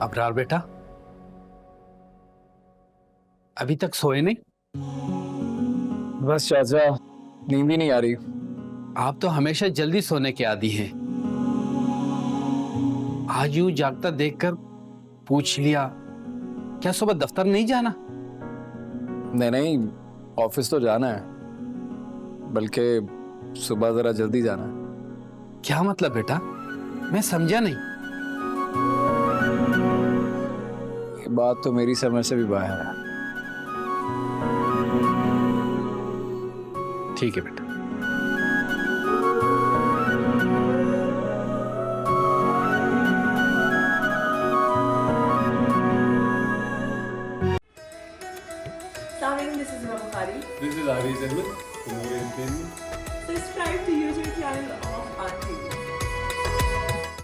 अबरार बेटा, अभी तक सोए नहीं? बस चाचा, नींद ही नहीं आ रही। आप तो हमेशा जल्दी सोने के आदी हैं। आज यूं जागता देखकर पूछ लिया, क्या सुबह दफ्तर नहीं जाना? नहीं नहीं, ऑफिस तो जाना है, बल्कि सुबह जरा जल्दी जाना है। क्या मतलब बेटा, मैं समझा नहीं। ये बात तो मेरी समझ से भी बाहर है। ठीक है बेटा। Assalamualaikum, this is Imam Bukhari. This is Ari Ahmed from Orient Film. Subscribe to YouTube channel of